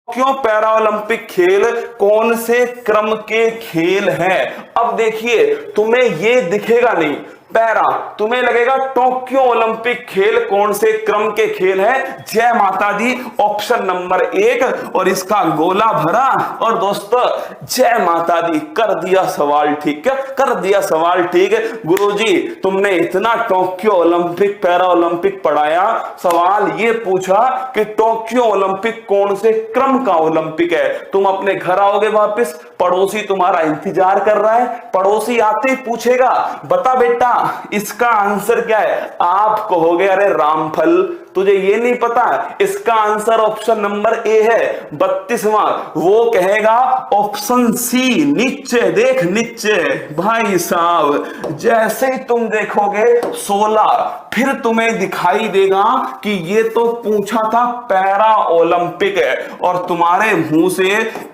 क्यों para Olympic खेल कौन से क्रम के खेल हैं? अब देखिए, तुम्हें ये दिखेगा नहीं पैरा, तुम्हें लगेगा टोक्यो ओलंपिक खेल कौन से क्रम के खेल है? जय माता दी, ऑप्शन नंबर 1 और इसका गोला भरा। और दोस्तों जय माता दी, कर दिया सवाल ठीक है, कर दिया सवाल ठीक है। गुरुजी तुमने इतना टोक्यो ओलंपिक पैरा ओलंपिक पढ़ाया, सवाल ये पूछा कि टोक्यो ओलंपिक कौन से क्रम का ओलंपिक है। तुम अपने घर आओगे वापस, पड़ोसी तुम्हारा इंतजार कर रहा है, पड़ोसी आते ही पूछेगा बता बेटा इसका आंसर क्या है? आप कहोगे अरे रामफल तुझे ये नहीं पता, इसका आंसर ऑप्शन नंबर ए है 32वां। वो कहेगा ऑप्शन सी, नीचे देख नीचे। भाई साहब जैसे ही तुम देखोगे 16, फिर तुम्हें दिखाई देगा कि ये तो पूछा था पैरा ओलंपिक है, और तुम्हारे मुंह से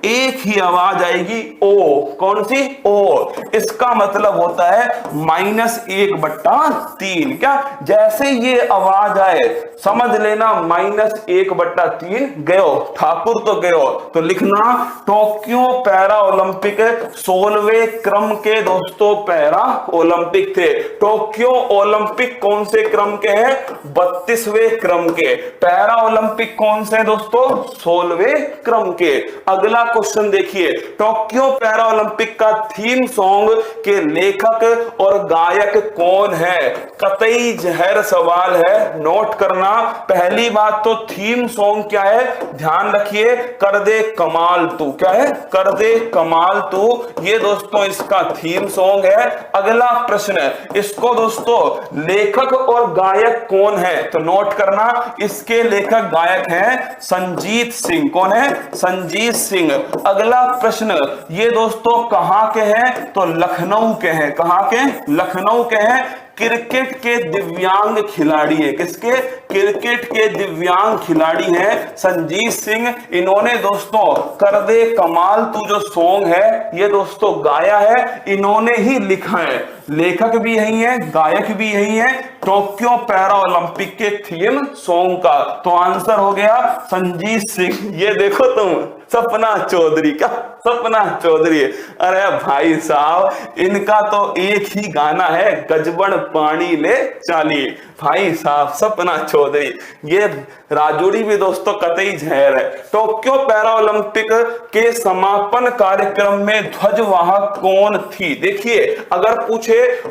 एक ही आवाज आएगी ओ। कौन सी? ओ। इसका मतलब होता है -1/3। क्या? जैसे ये आवाज आए समझ लेना -1/3 गयो, ठाकुर तो गयो। तो लिखना टोक्यो पैरा ओलंपिक 16वें क्रम के दोस्तों पैरा ओलंपिक थे। टोक्यो ओलंपिक कौन से क्रम के हैं? 32वें क्रम के। पैरा ओलंपिक कौन से दोस्तों? 16वें क्रम के। अगला क्वेश्चन देखिए, टोक्यो पैरा ओलंपिक का थीम सॉन्ग के लेखक और गायक कौन है? कतई जहर सवाल है, नोट करना। पहली बात तो थीम सॉन्ग क्या है ध्यान रखिए, कर दे कमाल तू। क्या है? कर दे कमाल तू, ये दोस्तों इसका थीम सॉन्ग है। अगला प्रश्न, इसको दोस्तों लेखक और गायक कौन है? तो नोट करना, इसके लेखक गायक हैं संजीत सिंह। कौन है? संजीत सिंह। अगला प्रश्न, ये दोस्तों कहां के हैं? तो लखनऊ के हैं। कहां के? लखनऊ के हैं। क्रिकेट के दिव्यांग खिलाड़ी है। किसके? क्रिकेट के दिव्यांग खिलाड़ी हैं संजीत सिंह। इन्होंने दोस्तों कर दे कमाल तू जो सॉन्ग है ये दोस्तों गाया है, इन्होंने ही लिखा है। लेखक भी यही है, गायक भी यही है टोक्यो पैरा ओलंपिक के थीम सॉन्ग का। तो आंसर हो गया संजीत सिंह। ये देखो तुम, सपना चौधरी। क्या? सपना चौधरी। अरे भाई साहब इनका तो एक ही गाना है, गजबन पानी ले चाली। भाई साहब सपना चौधरी। ये राजौड़ी भी दोस्तों कतई जहर है। टोक्यो पैरा ओलंपिक के समापन कार्यक्रम में ध्वजवाहक कौन थी? देखिए अगर पूछे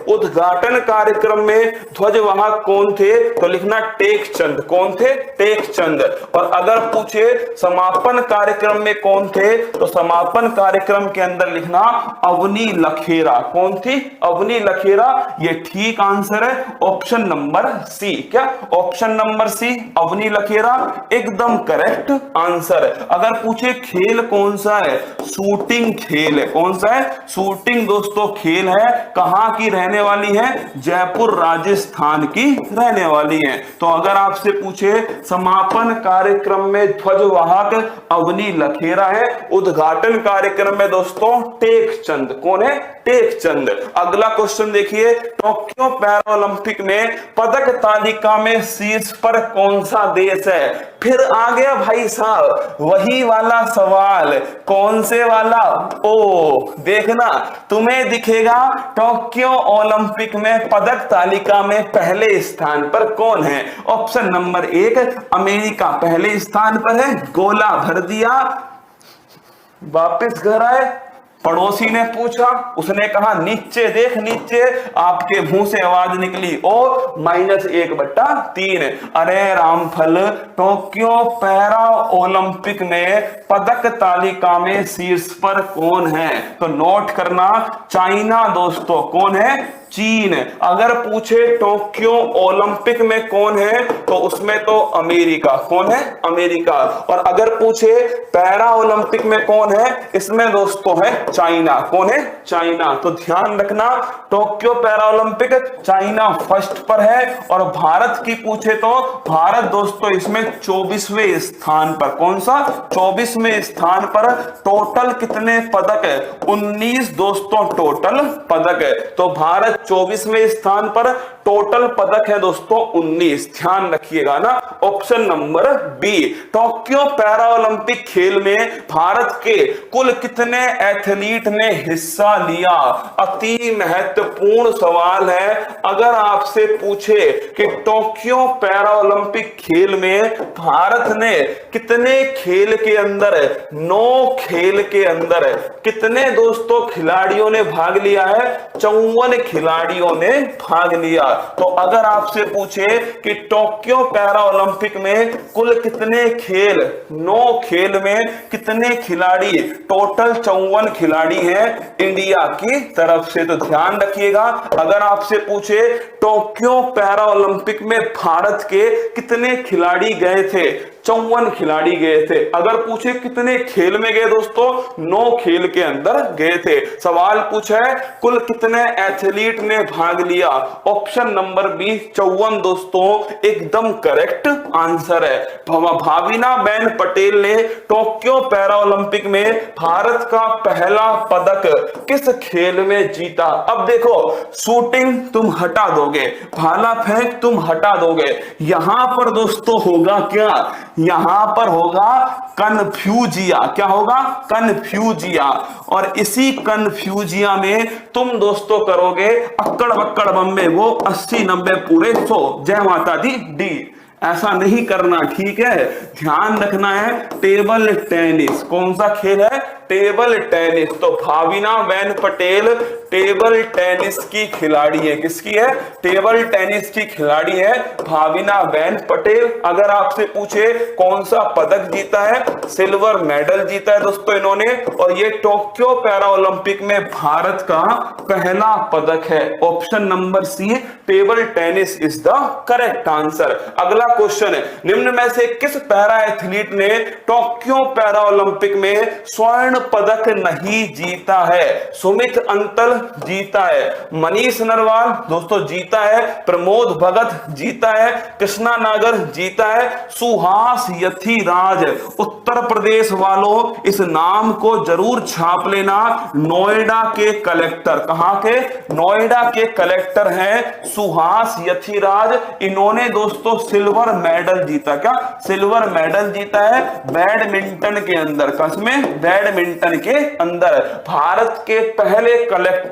उद्घाटन कार्यक्रम में ध्वजवाहक कौन थे तो लिखना टेक चंद। कौन थे? टेक चंद। और अगर पूछे समापन कार्यक्रम में कौन थे तो समापन कार्यक्रम के अंदर लिखना अवनी लखेरा। कौन थी? अवनी लखेरा। ये ठीक आंसर है ऑप्शन नंबर सी। क्या? Option number C Avani Lekhara एकदम करेक्ट आंसर है। अगर पूछे खेल कौन सा है? शूटिंग खेल है। कौन सा है? शूटिंग दोस्तों खेल है। कहां की रहने वाली है? जयपुर राजस्थान की रहने वाली है। तो अगर आपसे पूछे समापन कार्यक्रम में ध्वजवाहक अवनी लखेरा है, उद्घाटन कार्यक्रम में दोस्तों टेक चंद। कौन है? टेक चंद। अगला क्वेश्चन देखिए, टोक्यो पैरा ओलंपिक में पदक तालिका में शीर्ष पर कौन सा देश है? फिर आ गया भाई साहब वही वाला सवाल। कौन से वाला? ओ देखना, तुम्हें दिखेगा टोक्यो ओलंपिक में पदक तालिका में पहले स्थान पर कौन है? ऑप्शन नंबर 1 अमेरिका पहले स्थान पर है, गोला भर दिया, वापस घर आए, पड़ोसी ने पूछा, उसने कहा नीचे देख नीचे, आपके मुंह से आवाज निकली ओ -1/3। अरे रामफल टोक्यो पैरा ओलंपिक में पदक तालिका में शीर्ष पर कौन है? तो नोट करना चाइना दोस्तों। कौन है? चीन। अगर पूछे टोक्यो ओलंपिक में कौन है तो उसमें तो अमेरिका। कौन है? अमेरिका। और अगर पूछे पैरा ओलंपिक में कौन है, इसमें दोस्तों है चाइना। कौन है? चाइना। तो ध्यान रखना Tokyo para Olympic China first पर है। और भारत की पूछे तो भारत दोस्तों इसमें 24वें स्थान पर। कौन सा? 24वें स्थान पर। टोटल कितने पदक है? 19 दोस्तों टोटल पदक है। तो भारत भारत 24वें स्थान पर, टोटल पदक है दोस्तों 19। ध्यान रखिएगा ना, option number B. Tokyo para Olympic खेल में भारत के कुल कितने एथलीट ने हिस्सा लिया? अति महत्वपूर्ण सवाल है। अगर आपसे पूछे कि टोक्यो पैरा ओलंपिक खेल में भारत ने कितने खेल के अंदर, 9 खेल के अंदर कितने दोस्तों खिलाड़ियों ने भाग लिया है? 54 खिलाड़ियों ने भाग लिया। तो अगर आपसे पूछे कि टोक्यो पैरा ओलंपिक में कुल कितने खेल, 9 खेल में कितने खिलाड़ी, टोटल 54 खिलाड़ी हैं इंडिया की तरफ से। तो ध्यान रखिएगा, अगर आपसे पूछे टोक्यो पैरा ओलंपिक में भारत के कितने खिलाड़ी गए थे, 54 खिलाड़ी गए थे। अगर पूछे कितने खेल में गए दोस्तों, 9 खेल के अंदर गए थे। सवाल पूछा है कुल कितने एथलीट ने भाग लिया, ऑप्शन नंबर बी 54 दोस्तों एकदम करेक्ट आंसर है। भाविना बेन पटेल ने टोक्यो पैरा ओलंपिक में भारत का पहला पदक किस खेल में जीता? अब देखो, शूटिंग तुम हटा दोगे, भाला फेंक तुम हटा दोगे, यहां पर दोस्तों होगा क्या? यहां पर होगा कन्फ्यूजिया। क्या होगा? कन्फ्यूजिया। और इसी कन्फ्यूजिया में तुम दोस्तों करोगे अक्कड़ बक्कड़ बम्बे, वो 80 90 पूरे 100। जय माता दी डी। ऐसा नहीं करना, ठीक है? ध्यान रखना है। टेबल टेनिस कौन सा खेल है? Table tennis. तो भाविना बेन पटेल टेबल टेनिस की खिलाड़ी है। किसकी है? टेबल टेनिस की खिलाड़ी है भाविना बेन पटेल। अगर आपसे पूछे कौन सा पदक जीता है, सिल्वर मेडल जीता है दोस्तों इन्होंने, और ये टोक्यो पैरा ओलंपिक में भारत का पहला पदक है। Option number C, table tennis is the correct answer. अगला क्वेश्चन है, निम्न में से किस पैरा एथलीट ने टोक्यो पैरा ओलंपिक में स्वर्ण पदक नहीं जीता है? सुमित अंतल जीता है, मनीष नरवाल दोस्तों जीता है, प्रमोद भगत जीता है, कृष्णा नागर जीता है, सुहास यथिराज। उत्तर प्रदेश वालों इस नाम को जरूर छाप लेना। नोएडा के कलेक्टर, कहां के? नोएडा के कलेक्टर हैं सुहास यथिराज। इन्होंने दोस्तों सिल्वर मेडल जीता। क्या? सिल्वर मेडल जीता है बैडमिंटन के अंदर। कसमें? बैडमिंटन के अंदर। भारत के पहले कलेक्टर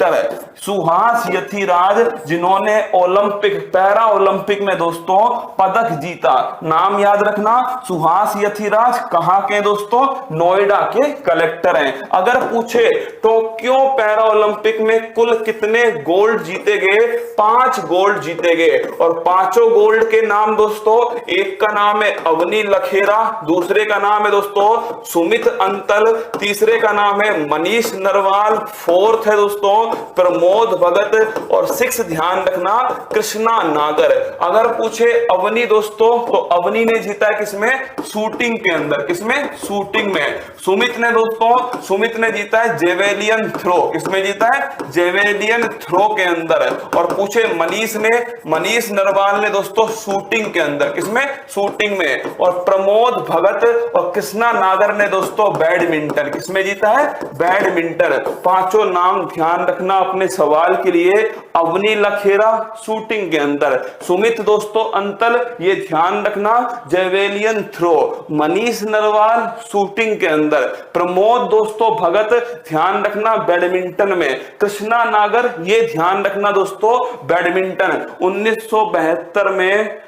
सुहास यथिराज, जिन्होंने ओलंपिक पैरा ओलंपिक में दोस्तों पदक जीता। नाम याद रखना, सुहास यथिराज कहां के दोस्तों? नोएडा के कलेक्टर हैं। अगर पूछे टोक्यो पैरा ओलंपिक में कुल कितने गोल्ड जीते गए? 5 गोल्ड जीते गए। और 5 गोल्ड के नाम दोस्तों, एक का नाम है अवनी लखेरा, दूसरे का नाम है दोस्तों सुमित अंतल, तीसरे का नाम है मनीष नरवाल, 4th है दोस्तों प्रमोद भगत, और 6 ध्यान रखना कृष्णा नागर। अगर पूछे अवनी दोस्तों, तो अवनी ने जीता है किसमें? शूटिंग के अंदर। किसमें? शूटिंग में। सुमित ने दोस्तों, सुमित ने जीता है जेवेलियन थ्रो। किसमें जीता है? जेवेलियन थ्रो के अंदर। और पूछे मनीष ने, मनीष नरवाल ने दोस्तों शूटिंग के अंदर। किसमें? शूटिंग में। और प्रमोद भगत और कृष्णा नागर ने दोस्तों बैडमिंटन। किसमें जीता है? बैडमिंटन। 5 नाम ध्यान रखना अपने सवाल के लिए। अवनी लखेरा शूटिंग के अंदर, सुमित दोस्तों अंतल ये ध्यान रखना javelin throw, Manish Narwal shooting के अंदर, प्रमोद दोस्तों भगत ध्यान रखना बैडमिंटन में, कृष्णा नागर ये ध्यान रखना दोस्तों बैडमिंटन। 1972 में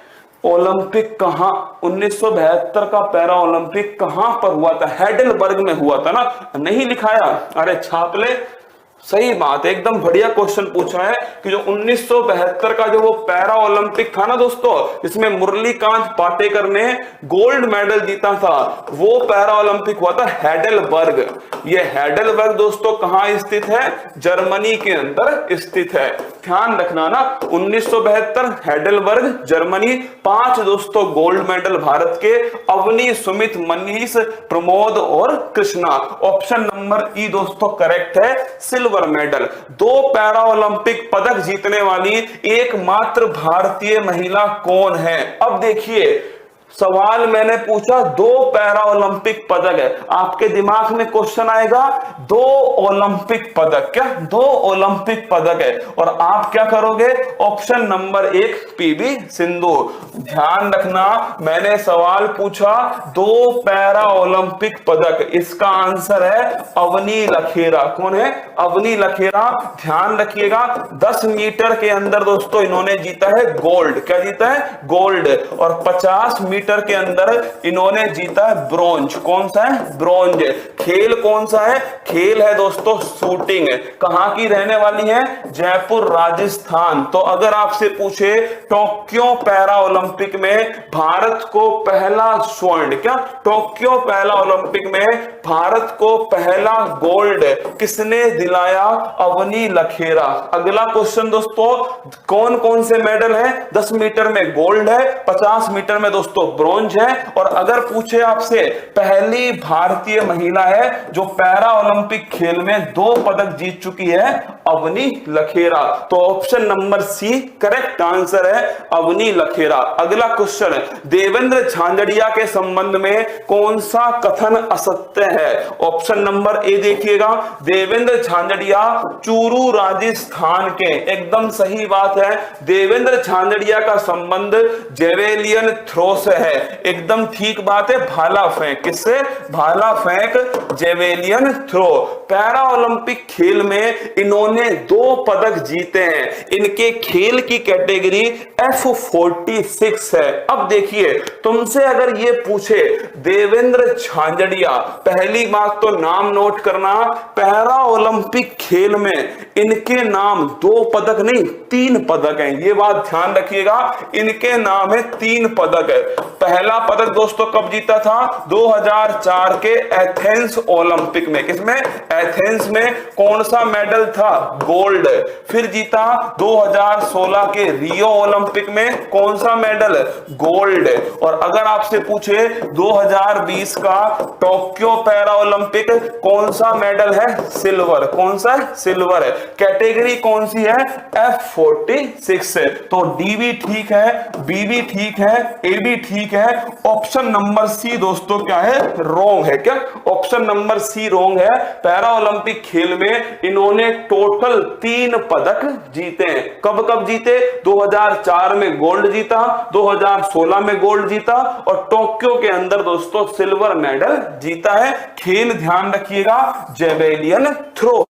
ओलंपिक कहां, 1972 का पैरा ओलंपिक कहां पर हुआ था? हैडेलबर्ग में हुआ था ना। नहीं लिखाया? अरे छाप ले। सही बात है, एकदम बढ़िया क्वेश्चन पूछा है कि जो 1972 का जो वो पैरा ओलंपिक था ना दोस्तों, इसमें मुरलीकांत पाटेकर ने गोल्ड मेडल जीता था, वो पैरा ओलंपिक हुआ था हैडेलबर्ग। ये हैडेलबर्ग दोस्तों कहां स्थित है? जर्मनी के अंदर स्थित है। ध्यान रखना ना, 1972 हैडेलबर्ग जर्मनी। 5 दोस्तों गोल्ड मेडल भारत के, अवनी, सुमित, मनीष, प्रमोद और कृष्णा। ऑप्शन नंबर ई दोस्तों करेक्ट है, सिल्वर मेडल। 2 पैरा ओलंपिक पदक जीतने वाली एकमात्र भारतीय महिला कौन है? अब देखिए सवाल मैंने पूछा 2 पैरा ओलंपिक पदक है, आपके दिमाग में क्वेश्चन आएगा 2 ओलंपिक पदक, क्या 2 ओलंपिक पदक है, और आप क्या करोगे, ऑप्शन नंबर 1 पीवी सिंधु। ध्यान रखना मैंने सवाल पूछा 2 पैरा ओलंपिक पदक, इसका आंसर है अवनी लखेरा। कौन है, अवनी लखेरा। ध्यान रखिएगा 10 मीटर के अंदर दोस्तों इन्होंने जीता है गोल्ड, क्या जीता है, गोल्ड, और 50 मीटर के अंदर इन्होंने जीता है ब्रोंज। कौन सा है, ब्रोंज। खेल कौन सा है, खेल है दोस्तों शूटिंग। कहां की रहने वाली है, जयपुर राजस्थान। तो अगर आपसे पूछे टोक्यो पैरा ओलंपिक में भारत को पहला स्वर्ण, क्या टोक्यो पहला ओलंपिक में भारत को पहला गोल्ड किसने दिलाया, अवनी लखेरा। अगला क्वेश्चन दोस्तों, कौन कौन से मेडल है, 10 मीटर में गोल्ड है, 50 मीटर में दोस्तों ब्रोंज है, और अगर पूछे आपसे पहली भारतीय महिला है जो पैरा ओलंपिक खेल में 2 पदक जीत चुकी है, अवनी लखेरा। तो option number C correct answer है, अवनी लखेरा। अगला क्वेश्चन, देवेंद्र झांझड़िया के संबंध में कौन सा कथन असत्य है। ऑप्शन नंबर ए देखिएगा, देवेंद्र झांझड़िया चूरू राजस्थान के, एकदम सही बात है। देवेंद्र झांझड़िया का संबंध जेवेलियन थ्रो से है, एकदम ठीक बात है। भाला फेंक, किससे, भाला फेंक, जेवेलियन थ्रो। पैरा ओलंपिक खेल में इन्होंने 2 पदक जीते हैं, इनके खेल की कैटेगरी F46 है। अब देखिए तुमसे अगर ये पूछे देवेंद्र झांझड़िया, पहली बात तो नाम नोट करना, पैरा ओलंपिक खेल में इनके नाम 2 पदक नहीं 3 पदक हैं, ये बात ध्यान रखिएगा, इनके नाम है 3 पदक है। पहला पदक दोस्तों कब जीता था, 2004 के एथेंस ओलंपिक में। किसमें, एथेंस में। कौन सा मेडल था, गोल्ड। फिर जीता 2016 के रियो ओलंपिक में, कौन सा मेडल, गोल्ड। और अगर आपसे पूछे 2020 का टोक्यो पैरा ओलंपिक कौन सा मेडल है, सिल्वर। कौन सा है, सिल्वर है। कैटेगरी कौन सी है, F46 है। तो डी भी ठीक है, बी भी ठीक है, ए भी ठीक है। ऑप्शन नंबर सी दोस्तों क्या है, रॉन्ग है। क्या, ऑप्शन नंबर सी रॉन्ग है। पैरा ओलंपिक खेल में इन्होंने टोटल 3 पदक जीते हैं। कब कब जीते, 2004 में गोल्ड जीता, 2016 में गोल्ड जीता, और टोक्यो के अंदर दोस्तों सिल्वर मेडल जीता है। खेल ध्यान रखिएगा जेवेलियन थ्रो।